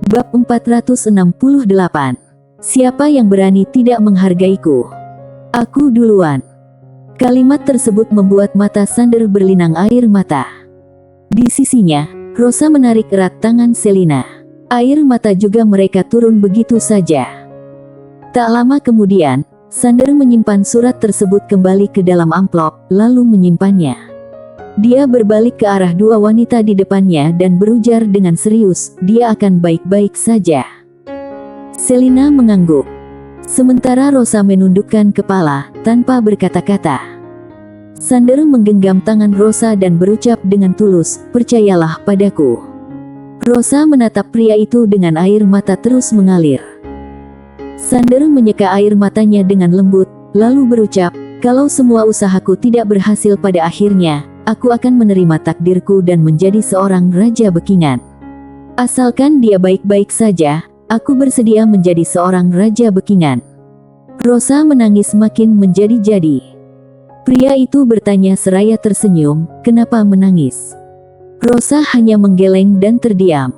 Bab 468. Siapa yang berani tidak menghargaiku? Aku duluan. Kalimat tersebut membuat mata Sander berlinang air mata. Di sisinya, Rosa menarik erat tangan Selina. Air mata juga mereka turun begitu saja. Tak lama kemudian, Sander menyimpan surat tersebut kembali ke dalam amplop, lalu menyimpannya. Dia berbalik ke arah dua wanita di depannya dan berujar dengan serius, dia akan baik-baik saja. Selina mengangguk. Sementara Rosa menundukkan kepala, tanpa berkata-kata. Sander menggenggam tangan Rosa dan berucap dengan tulus, percayalah padaku. Rosa menatap pria itu dengan air mata terus mengalir. Sander menyeka air matanya dengan lembut, lalu berucap, kalau semua usahaku tidak berhasil pada akhirnya, aku akan menerima takdirku dan menjadi seorang raja Bekingan. Asalkan dia baik-baik saja, aku bersedia menjadi seorang raja Bekingan. Rosa menangis makin menjadi-jadi. Pria itu bertanya seraya tersenyum, kenapa menangis? Rosa hanya menggeleng dan terdiam.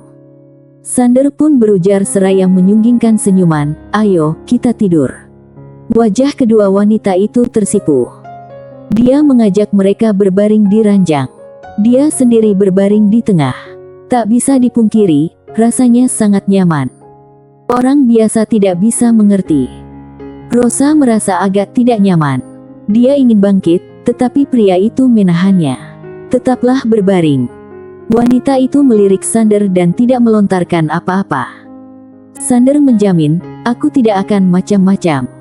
Sander pun berujar seraya menyunggingkan senyuman, ayo, kita tidur. Wajah kedua wanita itu tersipu. Dia mengajak mereka berbaring di ranjang. Dia sendiri berbaring di tengah. Tak bisa dipungkiri, rasanya sangat nyaman. Orang biasa tidak bisa mengerti. Rosa merasa agak tidak nyaman. Dia ingin bangkit, tetapi pria itu menahannya. Tetaplah berbaring. Wanita itu melirik Sander dan tidak melontarkan apa-apa. Sander menjamin, aku tidak akan macam-macam.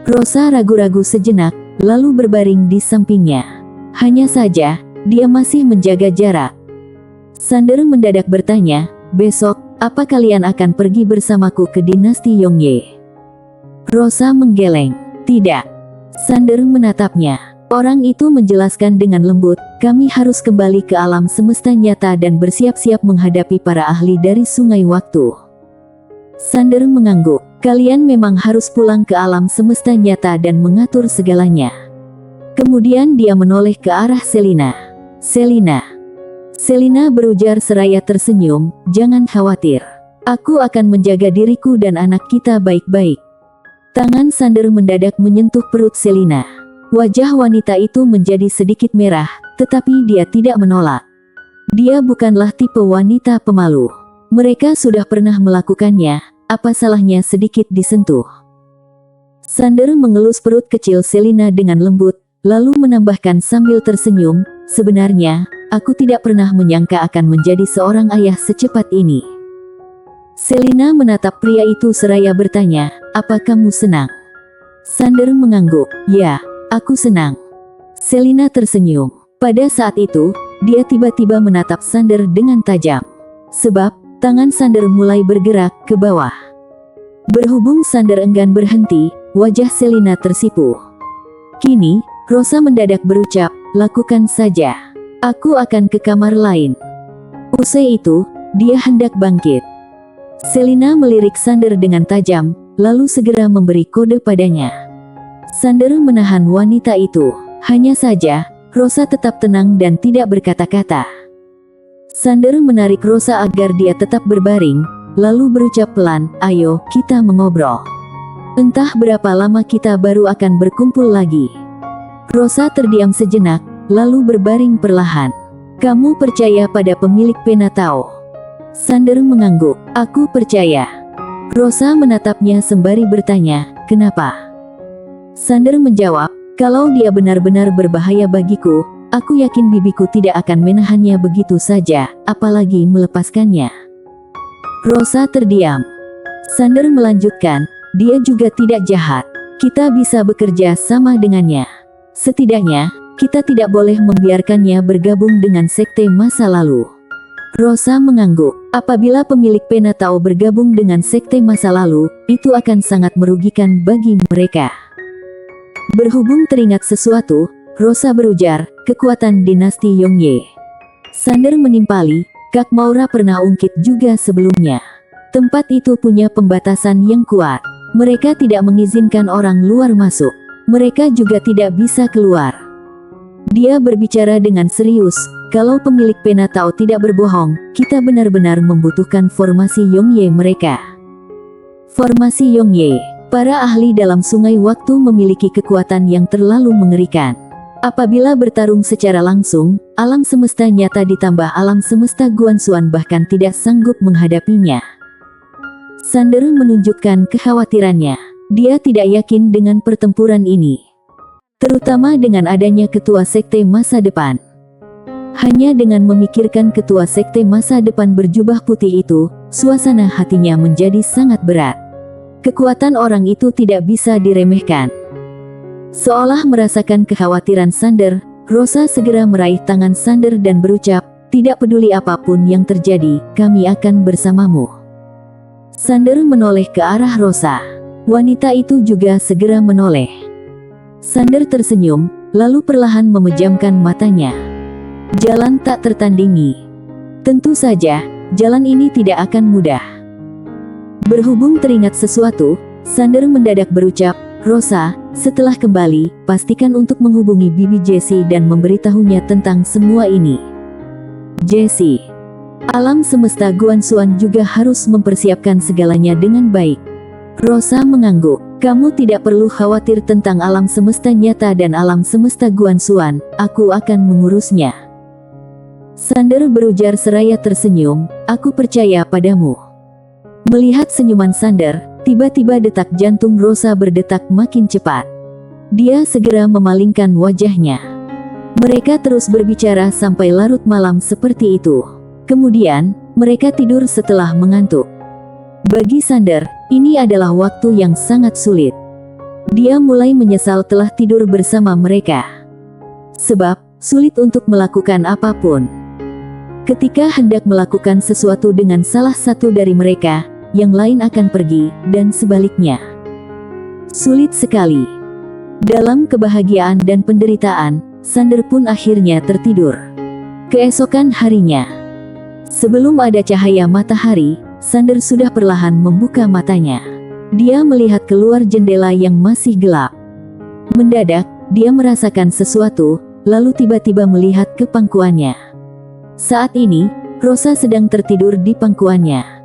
Rosa ragu-ragu sejenak, lalu berbaring di sampingnya. Hanya saja, dia masih menjaga jarak. Sander mendadak bertanya, besok, apa kalian akan pergi bersamaku ke dinasti Yongye? Rosa menggeleng, tidak. Sander menatapnya. Orang itu menjelaskan dengan lembut, kami harus kembali ke alam semesta nyata dan bersiap-siap menghadapi para ahli dari sungai waktu. Sander mengangguk, kalian memang harus pulang ke alam semesta nyata dan mengatur segalanya. Kemudian dia menoleh ke arah Selina. Selina berujar seraya tersenyum, jangan khawatir. Aku akan menjaga diriku dan anak kita baik-baik. Tangan Sander mendadak menyentuh perut Selina. Wajah wanita itu menjadi sedikit merah, tetapi dia tidak menolak. Dia bukanlah tipe wanita pemalu. Mereka sudah pernah melakukannya, apa salahnya sedikit disentuh. Sander mengelus perut kecil Selina dengan lembut, lalu menambahkan sambil tersenyum, sebenarnya, aku tidak pernah menyangka akan menjadi seorang ayah secepat ini. Selina menatap pria itu seraya bertanya, apa kamu senang? Sander mengangguk, ya. Aku senang. Selina tersenyum. Pada saat itu, dia tiba-tiba menatap Sander dengan tajam. Sebab, tangan Sander mulai bergerak ke bawah. Berhubung Sander enggan berhenti, wajah Selina tersipu. Kini, Rosa mendadak berucap, lakukan saja. Aku akan ke kamar lain. Usai itu, dia hendak bangkit. Selina melirik Sander dengan tajam, lalu segera memberi kode padanya. Sander menahan wanita itu. Hanya saja, Rosa tetap tenang dan tidak berkata-kata. Sander menarik Rosa agar dia tetap berbaring, lalu berucap pelan, ayo, kita mengobrol. Entah berapa lama kita baru akan berkumpul lagi. Rosa terdiam sejenak, lalu berbaring perlahan. Kamu percaya pada pemilik Penatao? Sander mengangguk, aku percaya. Rosa menatapnya sembari bertanya, kenapa? Sander menjawab, kalau dia benar-benar berbahaya bagiku, aku yakin bibiku tidak akan menahannya begitu saja, apalagi melepaskannya. Rosa terdiam. Sander melanjutkan, dia juga tidak jahat. Kita bisa bekerja sama dengannya. Setidaknya, kita tidak boleh membiarkannya bergabung dengan sekte masa lalu. Rosa mengangguk, apabila pemilik Penatao bergabung dengan sekte masa lalu, itu akan sangat merugikan bagi mereka. Berhubung teringat sesuatu, Rosa berujar, kekuatan dinasti Yongye. Sander menimpali, Kak Maura pernah ungkit juga sebelumnya. Tempat itu punya pembatasan yang kuat. Mereka tidak mengizinkan orang luar masuk. Mereka juga tidak bisa keluar. Dia berbicara dengan serius, kalau pemilik pena Tao tidak berbohong, kita benar-benar membutuhkan formasi Yongye mereka. Formasi Yongye, para ahli dalam sungai waktu memiliki kekuatan yang terlalu mengerikan. Apabila bertarung secara langsung, alam semesta nyata ditambah alam semesta Guanxuan bahkan tidak sanggup menghadapinya. Sander menunjukkan kekhawatirannya. Dia tidak yakin dengan pertempuran ini, terutama dengan adanya ketua sekte masa depan. Hanya dengan memikirkan ketua sekte masa depan berjubah putih itu, suasana hatinya menjadi sangat berat. Kekuatan orang itu tidak bisa diremehkan. Seolah merasakan kekhawatiran Sander, Rosa segera meraih tangan Sander dan berucap, "Tidak peduli apapun yang terjadi, kami akan bersamamu." Sander menoleh ke arah Rosa. Wanita itu juga segera menoleh. Sander tersenyum, lalu perlahan memejamkan matanya. Jalan tak tertandingi. Tentu saja, jalan ini tidak akan mudah. Berhubung teringat sesuatu, Sander mendadak berucap, "Rosa, setelah kembali, pastikan untuk menghubungi Bibi Jessie dan memberitahunya tentang semua ini." Jessie. Alam semesta Guanxuan juga harus mempersiapkan segalanya dengan baik. Rosa mengangguk. "Kamu tidak perlu khawatir tentang alam semesta nyata dan alam semesta Guanxuan, aku akan mengurusnya." Sander berujar seraya tersenyum, "Aku percaya padamu." Melihat senyuman Sander, tiba-tiba detak jantung Rosa berdetak makin cepat. Dia segera memalingkan wajahnya. Mereka terus berbicara sampai larut malam seperti itu. Kemudian, mereka tidur setelah mengantuk. Bagi Sander, ini adalah waktu yang sangat sulit. Dia mulai menyesal telah tidur bersama mereka. Sebab, sulit untuk melakukan apapun. Ketika hendak melakukan sesuatu dengan salah satu dari mereka, yang lain akan pergi, dan sebaliknya. Sulit sekali. Dalam kebahagiaan dan penderitaan, Sander pun akhirnya tertidur. Keesokan harinya, sebelum ada cahaya matahari, Sander sudah perlahan membuka matanya. Dia melihat keluar jendela yang masih gelap. Mendadak, dia merasakan sesuatu, lalu tiba-tiba melihat ke pangkuannya. Saat ini, Rosa sedang tertidur di pangkuannya.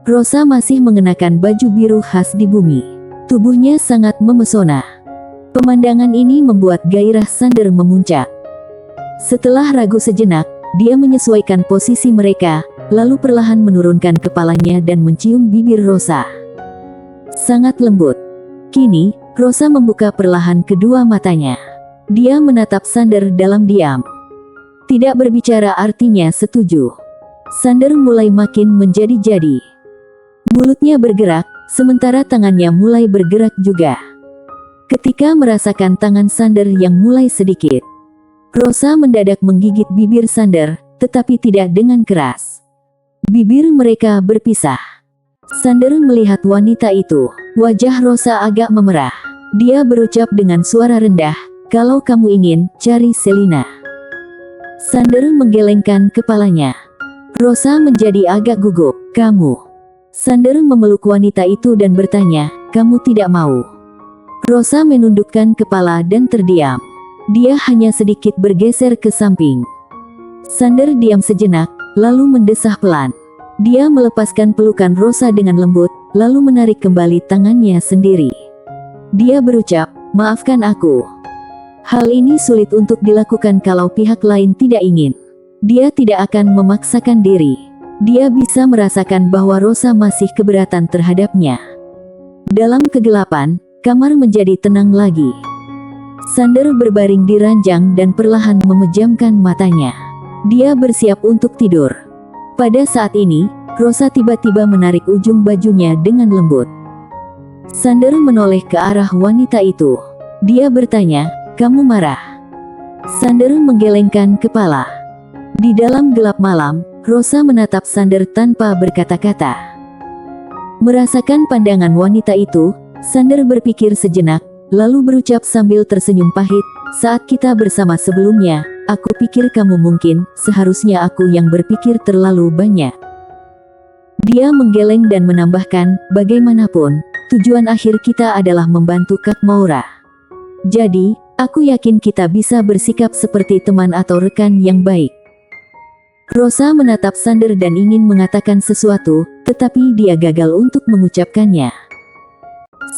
Rosa masih mengenakan baju biru khas di bumi. Tubuhnya sangat memesona. Pemandangan ini membuat gairah Sander memuncak. Setelah ragu sejenak, dia menyesuaikan posisi mereka, lalu perlahan menurunkan kepalanya dan mencium bibir Rosa. Sangat lembut. Kini, Rosa membuka perlahan kedua matanya. Dia menatap Sander dalam diam. Tidak berbicara artinya setuju. Sander mulai makin menjadi-jadi. Mulutnya bergerak, sementara tangannya mulai bergerak juga. Ketika merasakan tangan Sander yang mulai sedikit, Rosa mendadak menggigit bibir Sander, tetapi tidak dengan keras. Bibir mereka berpisah. Sander melihat wanita itu. Wajah Rosa agak memerah. Dia berucap dengan suara rendah, "Kalau kamu ingin, cari Selina." Sander menggelengkan kepalanya. Rosa menjadi agak gugup. "Kamu?" Sander memeluk wanita itu dan bertanya, "Kamu tidak mau?" Rosa menundukkan kepala dan terdiam. Dia hanya sedikit bergeser ke samping. Sander diam sejenak, lalu mendesah pelan. Dia melepaskan pelukan Rosa dengan lembut, lalu menarik kembali tangannya sendiri. Dia berucap, "Maafkan aku. Hal ini sulit untuk dilakukan kalau pihak lain tidak ingin." Dia tidak akan memaksakan diri. Dia bisa merasakan bahwa Rosa masih keberatan terhadapnya. Dalam kegelapan, kamar menjadi tenang lagi. Sander berbaring di ranjang dan perlahan memejamkan matanya. Dia bersiap untuk tidur. Pada saat ini, Rosa tiba-tiba menarik ujung bajunya dengan lembut. Sander menoleh ke arah wanita itu. Dia bertanya, "Kamu marah?" Sander menggelengkan kepala. Di dalam gelap malam, Rosa menatap Sander tanpa berkata-kata. Merasakan pandangan wanita itu, Sander berpikir sejenak, lalu berucap sambil tersenyum pahit, "Saat kita bersama sebelumnya, aku pikir kamu mungkin, seharusnya aku yang berpikir terlalu banyak." Dia menggeleng dan menambahkan, "Bagaimanapun, tujuan akhir kita adalah membantu Kak Maura. Jadi, aku yakin kita bisa bersikap seperti teman atau rekan yang baik." Rosa menatap Sander dan ingin mengatakan sesuatu, tetapi dia gagal untuk mengucapkannya.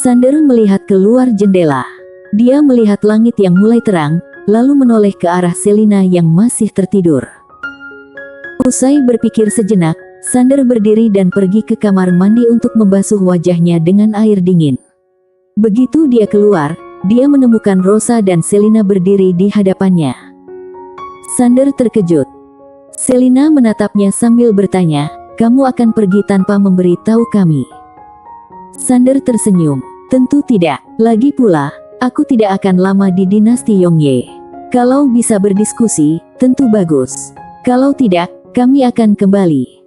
Sander melihat keluar jendela. Dia melihat langit yang mulai terang, lalu menoleh ke arah Selina yang masih tertidur. Usai berpikir sejenak, Sander berdiri dan pergi ke kamar mandi untuk membasuh wajahnya dengan air dingin. Begitu dia keluar, dia menemukan Rosa dan Selina berdiri di hadapannya. Sander terkejut. Selina menatapnya sambil bertanya, "Kamu akan pergi tanpa memberi tahu kami?" Sander tersenyum. "Tentu tidak. Lagi pula, aku tidak akan lama di dinasti Yongye. Kalau bisa berdiskusi, tentu bagus. Kalau tidak, kami akan kembali."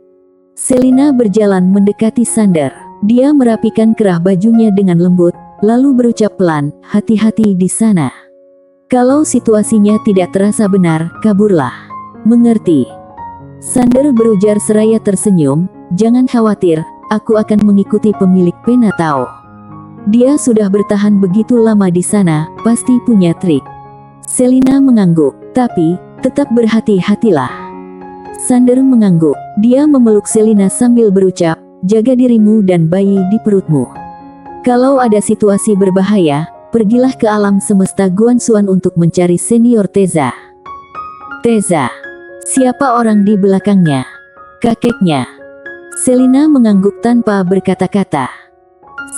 Selina berjalan mendekati Sander. Dia merapikan kerah bajunya dengan lembut, lalu berucap pelan, "Hati-hati di sana. Kalau situasinya tidak terasa benar, kaburlah." "Mengerti." Sander berujar seraya tersenyum, "Jangan khawatir, aku akan mengikuti pemilik pena Tao. Dia sudah bertahan begitu lama di sana, pasti punya trik." Selina mengangguk, "Tapi, tetap berhati-hatilah." Sander mengangguk. Dia memeluk Selina sambil berucap, "Jaga dirimu dan bayi di perutmu. Kalau ada situasi berbahaya, pergilah ke alam semesta Guanxuan untuk mencari senior Teza." "Teza? Siapa orang di belakangnya?" "Kakeknya." Selina mengangguk tanpa berkata-kata.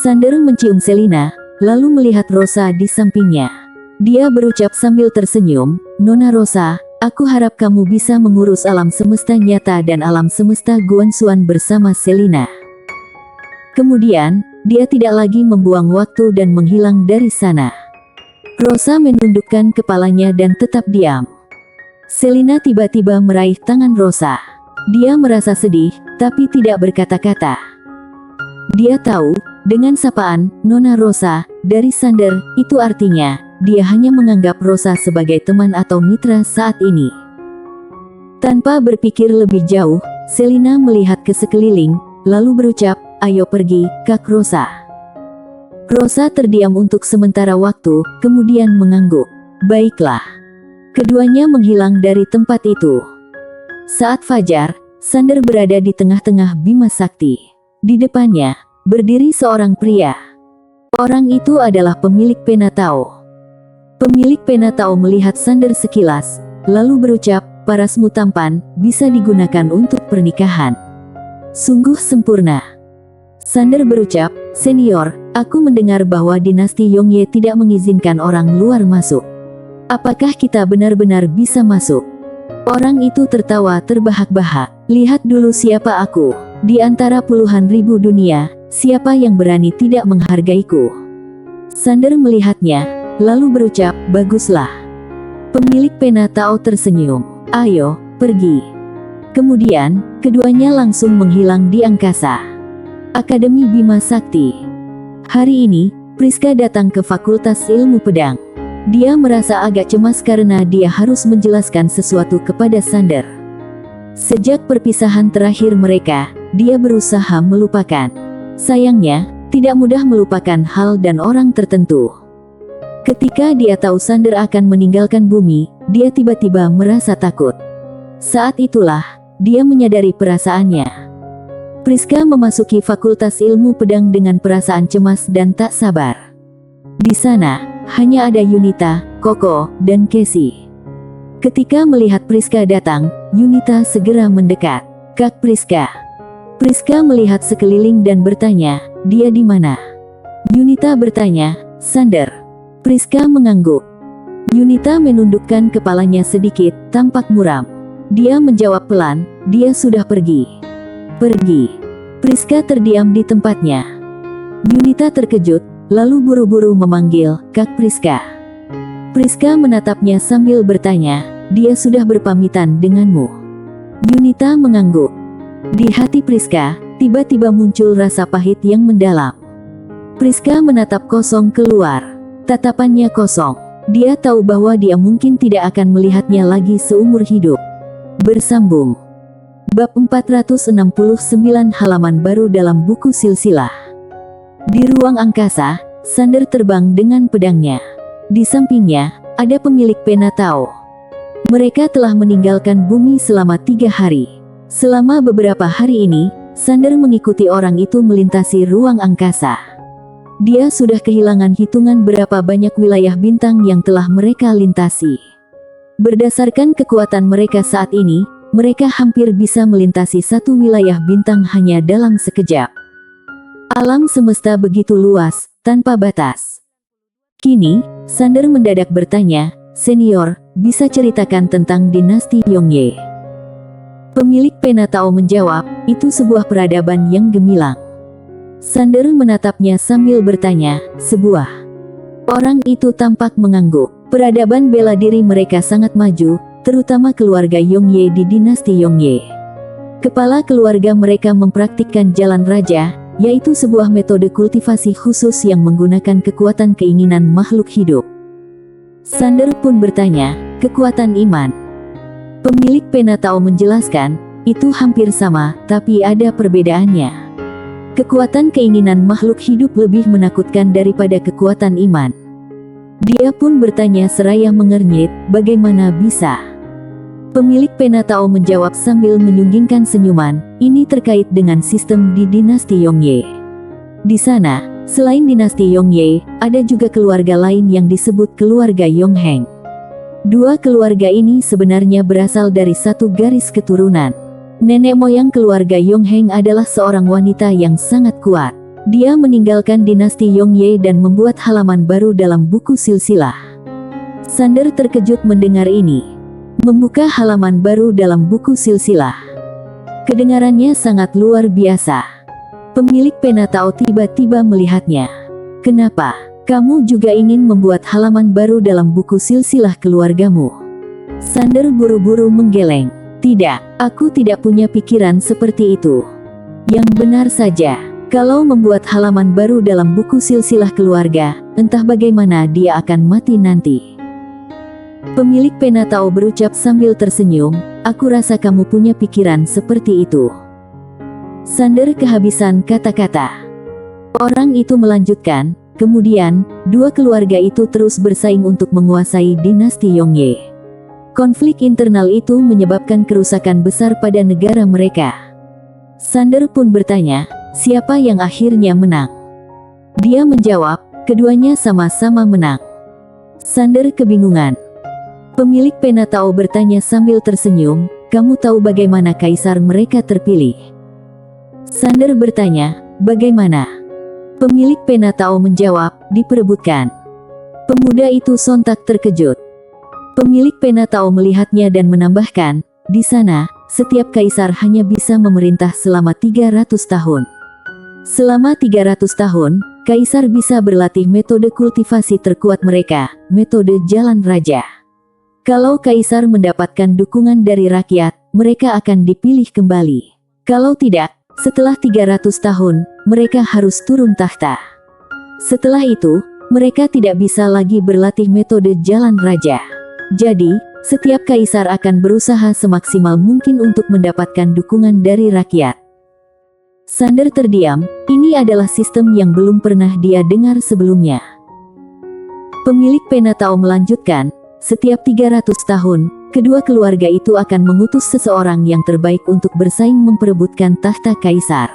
Sander mencium Selina, lalu melihat Rosa di sampingnya. Dia berucap sambil tersenyum, "Nona Rosa, aku harap kamu bisa mengurus alam semesta nyata dan alam semesta Guanxuan bersama Selina." Kemudian, dia tidak lagi membuang waktu dan menghilang dari sana. Rosa menundukkan kepalanya dan tetap diam. Selina tiba-tiba meraih tangan Rosa. Dia merasa sedih, tapi tidak berkata-kata. Dia tahu, dengan sapaan, "Nona Rosa," dari Sander, itu artinya, dia hanya menganggap Rosa sebagai teman atau mitra saat ini. Tanpa berpikir lebih jauh, Selina melihat ke sekeliling, lalu berucap, "Ayo pergi, Kak Rosa." Rosa terdiam untuk sementara waktu, kemudian mengangguk. "Baiklah." Keduanya menghilang dari tempat itu. Saat fajar, Sander berada di tengah-tengah Bima Sakti. Di depannya, berdiri seorang pria. Orang itu adalah pemilik pena Tao. Pemilik pena Tao melihat Sander sekilas, lalu berucap, "Parasmu tampan, bisa digunakan untuk pernikahan. Sungguh sempurna." Sander berucap, "Senior, aku mendengar bahwa dinasti Yongye tidak mengizinkan orang luar masuk. Apakah kita benar-benar bisa masuk?" Orang itu tertawa terbahak-bahak. "Lihat dulu siapa aku. Di antara puluhan ribu dunia, siapa yang berani tidak menghargaiku?" Sander melihatnya, lalu berucap, "Baguslah." Pemilik pena Tao tersenyum. "Ayo, pergi." Kemudian, keduanya langsung menghilang di angkasa. Akademi Bima Sakti. Hari ini, Priska datang ke Fakultas Ilmu Pedang. Dia merasa agak cemas karena dia harus menjelaskan sesuatu kepada Sander. Sejak perpisahan terakhir mereka, dia berusaha melupakan. Sayangnya, tidak mudah melupakan hal dan orang tertentu. Ketika dia tahu Sander akan meninggalkan bumi, dia tiba-tiba merasa takut. Saat itulah, dia menyadari perasaannya. Priska memasuki Fakultas Ilmu Pedang dengan perasaan cemas dan tak sabar. Di sana, hanya ada Yunita, Koko, dan Casey. Ketika melihat Priska datang, Yunita segera mendekat. "Kak Priska." Priska melihat sekeliling dan bertanya, "Dia di mana?" Yunita bertanya, "Sander." Priska mengangguk. Yunita menundukkan kepalanya sedikit, tampak muram. Dia menjawab pelan, "Dia sudah pergi." "Pergi?" Priska terdiam di tempatnya. Yunita terkejut, lalu buru-buru memanggil, "Kak Priska." Priska menatapnya sambil bertanya, "Dia sudah berpamitan denganmu?" Yunita mengangguk. Di hati Priska, tiba-tiba muncul rasa pahit yang mendalam. Priska menatap kosong keluar. Tatapannya kosong. Dia tahu bahwa dia mungkin tidak akan melihatnya lagi seumur hidup. Bersambung. Bab 469 halaman baru dalam buku silsilah. Di ruang angkasa, Sander terbang dengan pedangnya. Di sampingnya, ada pemilik pena Tao. Mereka telah meninggalkan bumi selama 3 hari. Selama beberapa hari ini, Sander mengikuti orang itu melintasi ruang angkasa. Dia sudah kehilangan hitungan berapa banyak wilayah bintang yang telah mereka lintasi. Berdasarkan kekuatan mereka saat ini, mereka hampir bisa melintasi satu wilayah bintang hanya dalam sekejap. Alam semesta begitu luas, tanpa batas. Kini, Sander mendadak bertanya, "Senior, bisa ceritakan tentang dinasti Yongye?" Pemilik pena Tao menjawab, "Itu sebuah peradaban yang gemilang." Sander menatapnya sambil bertanya, "Sebuah?" Orang itu tampak mengangguk. Peradaban bela diri mereka sangat maju, terutama keluarga Yongye di dinasti Yongye. Kepala keluarga mereka mempraktikkan jalan raja, yaitu sebuah metode kultivasi khusus yang menggunakan kekuatan keinginan makhluk hidup. Sander pun bertanya, "Kekuatan iman?" Pemilik pena Tao menjelaskan, "Itu hampir sama, tapi ada perbedaannya. Kekuatan keinginan makhluk hidup lebih menakutkan daripada kekuatan iman." Dia pun bertanya seraya mengernyit, "Bagaimana bisa?" Pemilik pena Tao menjawab sambil menyunggingkan senyuman, "Ini terkait dengan sistem di dinasti Yongye. Di sana, selain dinasti Yongye, ada juga keluarga lain yang disebut keluarga Yongheng. Dua keluarga ini sebenarnya berasal dari satu garis keturunan. Nenek moyang keluarga Yongheng adalah seorang wanita yang sangat kuat. Dia meninggalkan dinasti Yongye dan membuat halaman baru dalam buku silsilah." Sander terkejut mendengar ini. Membuka halaman baru dalam buku silsilah. Kedengarannya sangat luar biasa. Pemilik pena Tao tiba-tiba melihatnya. "Kenapa? Kamu juga ingin membuat halaman baru dalam buku silsilah keluargamu?" Sander buru-buru menggeleng. "Tidak, aku tidak punya pikiran seperti itu." "Yang benar saja. Kalau membuat halaman baru dalam buku silsilah keluarga, entah bagaimana dia akan mati nanti." Pemilik pena Tao berucap sambil tersenyum, "Aku rasa kamu punya pikiran seperti itu." Sander kehabisan kata-kata. Orang itu melanjutkan, "Kemudian, dua keluarga itu terus bersaing untuk menguasai dinasti Yongye. Konflik internal itu menyebabkan kerusakan besar pada negara mereka." Sander pun bertanya, "Siapa yang akhirnya menang?" Dia menjawab, "Keduanya sama-sama menang." Sander kebingungan. Pemilik pena Tao bertanya sambil tersenyum, "Kamu tahu bagaimana kaisar mereka terpilih?" Sander bertanya, "Bagaimana?" Pemilik pena Tao menjawab, "Diperebutkan." Pemuda itu sontak terkejut. Pemilik pena Tao melihatnya dan menambahkan, "Di sana, setiap kaisar hanya bisa memerintah selama 300 tahun. Selama 300 tahun, kaisar bisa berlatih metode kultivasi terkuat mereka, metode jalan raja. Kalau kaisar mendapatkan dukungan dari rakyat, mereka akan dipilih kembali. Kalau tidak, setelah 300 tahun, mereka harus turun tahta. Setelah itu, mereka tidak bisa lagi berlatih metode jalan raja. Jadi, setiap kaisar akan berusaha semaksimal mungkin untuk mendapatkan dukungan dari rakyat." Sander terdiam, ini adalah sistem yang belum pernah dia dengar sebelumnya. Pemilik pena Tao melanjutkan, "Setiap 300 tahun, kedua keluarga itu akan mengutus seseorang yang terbaik untuk bersaing memperebutkan tahta kaisar."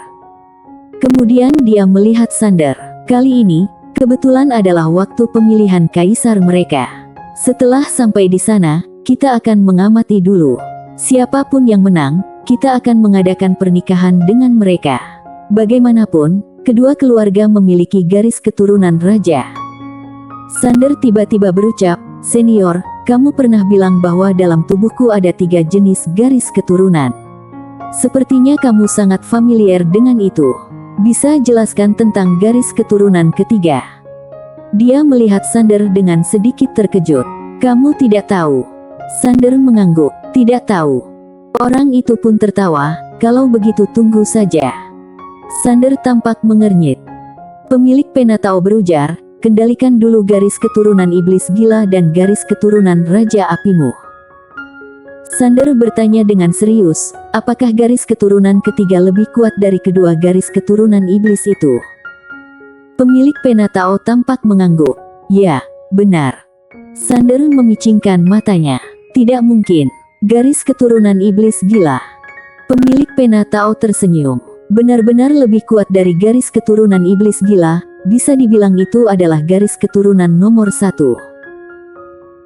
Kemudian dia melihat Sander. Kali ini, kebetulan adalah waktu pemilihan kaisar mereka. Setelah sampai di sana, kita akan mengamati dulu. Siapapun yang menang, kita akan mengadakan pernikahan dengan mereka. Bagaimanapun, kedua keluarga memiliki garis keturunan raja. Sander tiba-tiba berucap, "Senior, kamu pernah bilang bahwa dalam tubuhku ada 3 jenis garis keturunan. Sepertinya kamu sangat familiar dengan itu. Bisa jelaskan tentang garis keturunan ketiga?" Dia melihat Sander dengan sedikit terkejut. "Kamu tidak tahu?" Sander mengangguk, "Tidak tahu." Orang itu pun tertawa, "Kalau begitu tunggu saja." Sander tampak mengernyit. Pemilik pena Tao berujar, "Kendalikan dulu garis keturunan iblis gila dan garis keturunan raja apimu." Sander bertanya dengan serius, apakah garis keturunan ketiga lebih kuat dari kedua garis keturunan iblis itu? Pemilik pena Tao tampak mengangguk. "Ya, benar." Sander memicingkan matanya. Tidak mungkin. Garis keturunan iblis gila. Pemilik pena Tao tersenyum. Benar-benar lebih kuat dari garis keturunan iblis gila, bisa dibilang itu adalah garis keturunan nomor 1.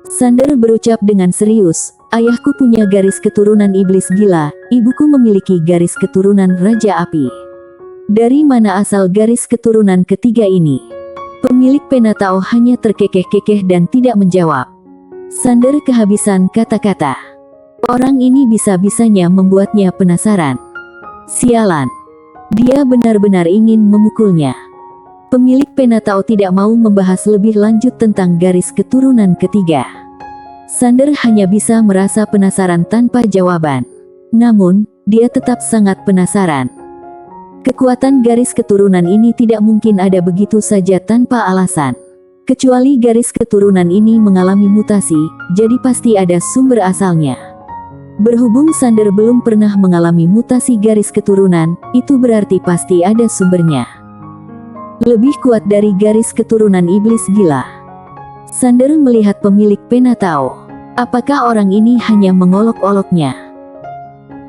Sander berucap dengan serius, ayahku punya garis keturunan iblis gila, ibuku memiliki garis keturunan Raja Api. Dari mana asal garis keturunan ketiga ini? Pemilik pena Tao hanya terkekeh-kekeh dan tidak menjawab. Sander kehabisan kata-kata. Orang ini bisa-bisanya membuatnya penasaran. Sialan. Dia benar-benar ingin memukulnya. Pemilik pena Tao tidak mau membahas lebih lanjut tentang garis keturunan ketiga. Sander hanya bisa merasa penasaran tanpa jawaban. Namun, dia tetap sangat penasaran. Kekuatan garis keturunan ini tidak mungkin ada begitu saja tanpa alasan. Kecuali garis keturunan ini mengalami mutasi, jadi pasti ada sumber asalnya. Berhubung Sander belum pernah mengalami mutasi garis keturunan, itu berarti pasti ada sumbernya. Lebih kuat dari garis keturunan iblis gila. Sander melihat pemilik pena Tao. Apakah orang ini hanya mengolok-oloknya?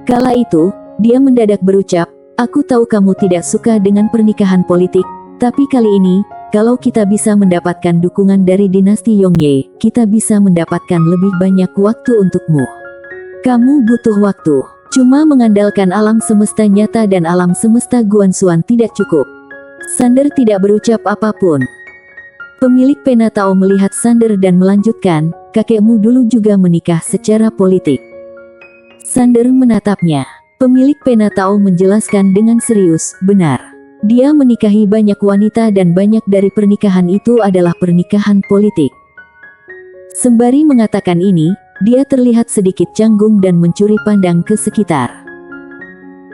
Kala itu, dia mendadak berucap, aku tahu kamu tidak suka dengan pernikahan politik, tapi kali ini, kalau kita bisa mendapatkan dukungan dari dinasti Yongye, kita bisa mendapatkan lebih banyak waktu untukmu. Kamu butuh waktu. Cuma mengandalkan alam semesta nyata dan alam semesta Guansuan tidak cukup. Sander tidak berucap apapun. Pemilik pena Tao melihat Sander dan melanjutkan, kakekmu dulu juga menikah secara politik. Sander menatapnya. Pemilik pena Tao menjelaskan dengan serius, benar. Dia menikahi banyak wanita dan banyak dari pernikahan itu adalah pernikahan politik. Sembari mengatakan ini, dia terlihat sedikit canggung dan mencuri pandang ke sekitar.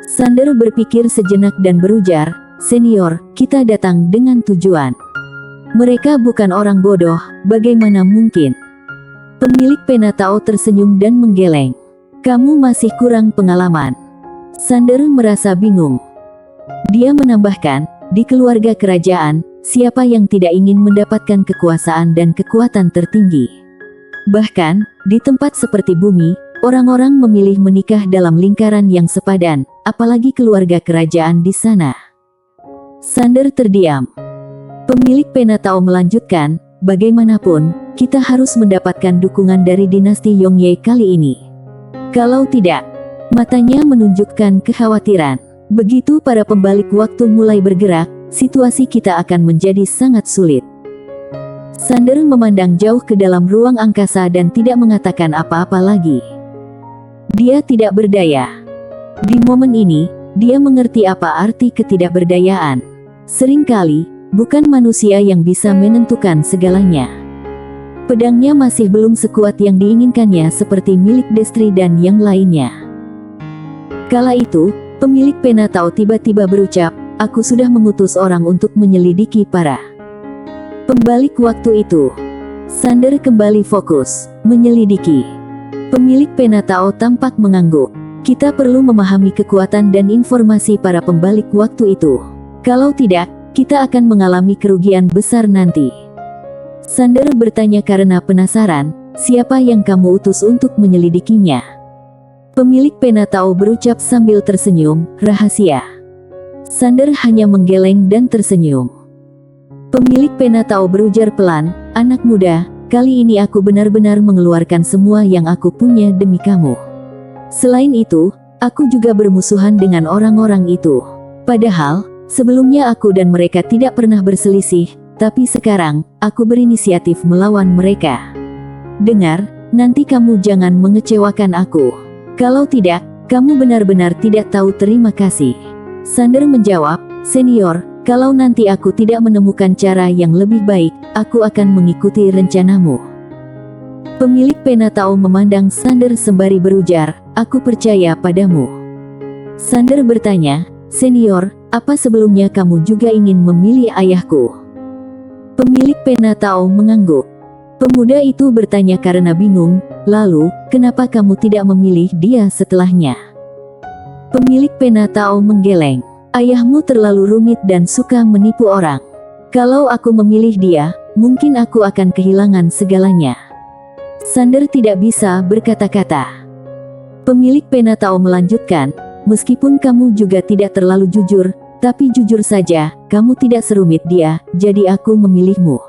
Sander berpikir sejenak dan berujar, senior, kita datang dengan tujuan. Mereka bukan orang bodoh, bagaimana mungkin? Pemilik pena Tao tersenyum dan menggeleng. Kamu masih kurang pengalaman. Sander merasa bingung. Dia menambahkan, di keluarga kerajaan, siapa yang tidak ingin mendapatkan kekuasaan dan kekuatan tertinggi? Bahkan, di tempat seperti bumi, orang-orang memilih menikah dalam lingkaran yang sepadan, apalagi keluarga kerajaan di sana. Sander terdiam. Pemilik pena Tao melanjutkan, bagaimanapun, kita harus mendapatkan dukungan dari dinasti Yongye kali ini. Kalau tidak, matanya menunjukkan kekhawatiran. Begitu para pembalik waktu mulai bergerak, situasi kita akan menjadi sangat sulit. Sander memandang jauh ke dalam ruang angkasa dan tidak mengatakan apa-apa lagi. Dia tidak berdaya. Di momen ini, dia mengerti apa arti ketidakberdayaan. Seringkali, bukan manusia yang bisa menentukan segalanya. Pedangnya masih belum sekuat yang diinginkannya seperti milik Destri dan yang lainnya. Kala itu, pemilik pena Tao tiba-tiba berucap, aku sudah mengutus orang untuk menyelidiki para pembalik waktu itu. Sander kembali fokus, menyelidiki. Pemilik pena Tao tampak mengangguk. Kita perlu memahami kekuatan dan informasi para pembalik waktu itu. Kalau tidak, kita akan mengalami kerugian besar nanti. Sander bertanya karena penasaran, siapa yang kamu utus untuk menyelidikinya? Pemilik pena Tao berucap sambil tersenyum, rahasia. Sander hanya menggeleng dan tersenyum. Pemilik pena Tao berujar pelan, anak muda, kali ini aku benar-benar mengeluarkan semua yang aku punya demi kamu. Selain itu, aku juga bermusuhan dengan orang-orang itu. Padahal, sebelumnya aku dan mereka tidak pernah berselisih, tapi sekarang, aku berinisiatif melawan mereka. Dengar, nanti kamu jangan mengecewakan aku. Kalau tidak, kamu benar-benar tidak tahu terima kasih. Sander menjawab, senior, kalau nanti aku tidak menemukan cara yang lebih baik, aku akan mengikuti rencanamu. Pemilik pena Tao memandang Sander sembari berujar, aku percaya padamu. Sander bertanya, senior, apa sebelumnya kamu juga ingin memilih ayahku? Pemilik pena Tao mengangguk. Pemuda itu bertanya karena bingung, lalu, kenapa kamu tidak memilih dia setelahnya? Pemilik pena Tao menggeleng. Ayahmu terlalu rumit dan suka menipu orang. Kalau aku memilih dia, mungkin aku akan kehilangan segalanya. Sander tidak bisa berkata-kata. Pemilik pena Tao melanjutkan, meskipun kamu juga tidak terlalu jujur, tapi jujur saja, kamu tidak serumit dia, jadi aku memilihmu.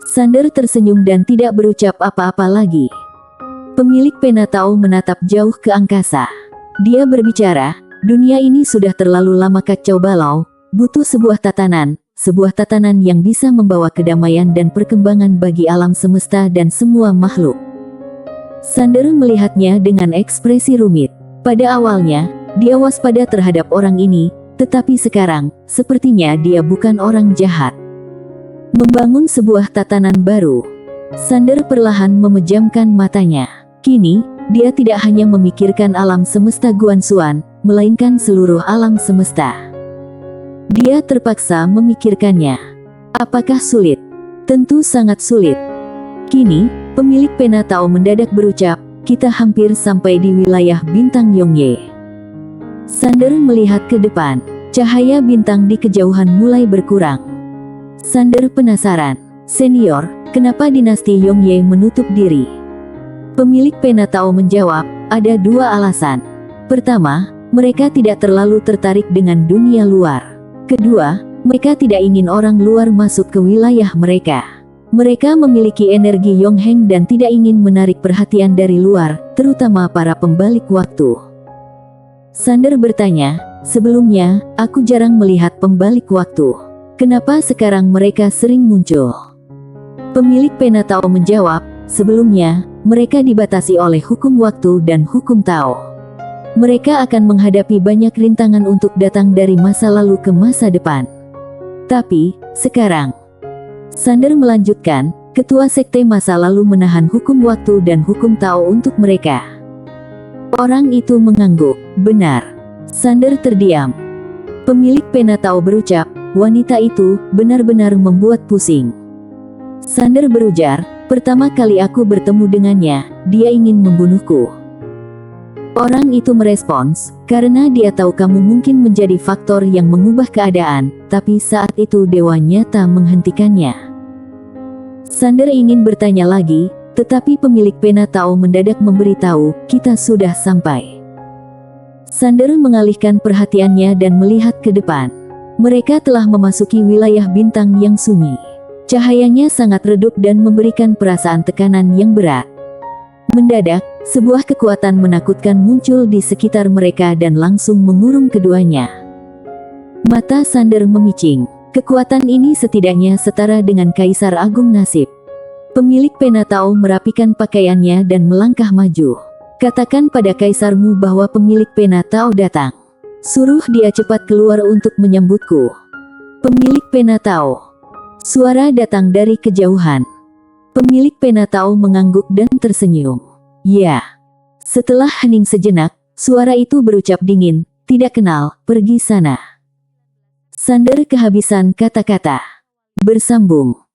Sander tersenyum dan tidak berucap apa-apa lagi. Pemilik pena Tao menatap jauh ke angkasa. Dia berbicara, dunia ini sudah terlalu lama kacau balau, butuh sebuah tatanan yang bisa membawa kedamaian dan perkembangan bagi alam semesta dan semua makhluk. Sander melihatnya dengan ekspresi rumit. Pada awalnya, dia waspada terhadap orang ini, tetapi sekarang, sepertinya dia bukan orang jahat. Membangun sebuah tatanan baru. Sander perlahan memejamkan matanya. Kini, dia tidak hanya memikirkan alam semesta Guanxuan, melainkan seluruh alam semesta. Dia terpaksa memikirkannya. Apakah sulit? Tentu sangat sulit. Kini, pemilik pena Tao mendadak berucap, kita hampir sampai di wilayah bintang Yongye. Sander melihat ke depan. Cahaya bintang di kejauhan mulai berkurang. Sander penasaran. Senior, kenapa dinasti Yongye menutup diri? Pemilik pena Tao menjawab, ada dua alasan. Pertama, mereka tidak terlalu tertarik dengan dunia luar. Kedua, mereka tidak ingin orang luar masuk ke wilayah mereka. Mereka memiliki energi Yongheng dan tidak ingin menarik perhatian dari luar, terutama para pembalik waktu. Sander bertanya, sebelumnya, aku jarang melihat pembalik waktu. Kenapa sekarang mereka sering muncul? Pemilik pena Tao menjawab, sebelumnya, mereka dibatasi oleh hukum waktu dan hukum Tao. Mereka akan menghadapi banyak rintangan untuk datang dari masa lalu ke masa depan. Tapi, sekarang, Sander melanjutkan, ketua sekte masa lalu menahan hukum waktu dan hukum Tao untuk mereka. Orang itu mengangguk. Benar. Sander terdiam. Pemilik pena Tao berucap, wanita itu benar-benar membuat pusing. Sander berujar, pertama kali aku bertemu dengannya, dia ingin membunuhku. Orang itu merespons, karena dia tahu kamu mungkin menjadi faktor yang mengubah keadaan, tapi saat itu dewa nyata menghentikannya. Sander ingin bertanya lagi, tetapi pemilik pena Tao mendadak memberitahu, kita sudah sampai. Sander mengalihkan perhatiannya dan melihat ke depan. Mereka telah memasuki wilayah bintang yang sunyi. Cahayanya sangat redup dan memberikan perasaan tekanan yang berat. Mendadak, sebuah kekuatan menakutkan muncul di sekitar mereka dan langsung mengurung keduanya. Mata Sander memicing. Kekuatan ini setidaknya setara dengan Kaisar Agung Nasib. Pemilik pena Tao merapikan pakaiannya dan melangkah maju. Katakan pada kaisarmu bahwa pemilik pena Tao datang. Suruh dia cepat keluar untuk menyambutku. Pemilik pena Tao. Suara datang dari kejauhan. Pemilik pena Tao mengangguk dan tersenyum. Ya. Setelah hening sejenak, suara itu berucap dingin, tidak kenal, pergi sana. Sander kehabisan kata-kata. Bersambung.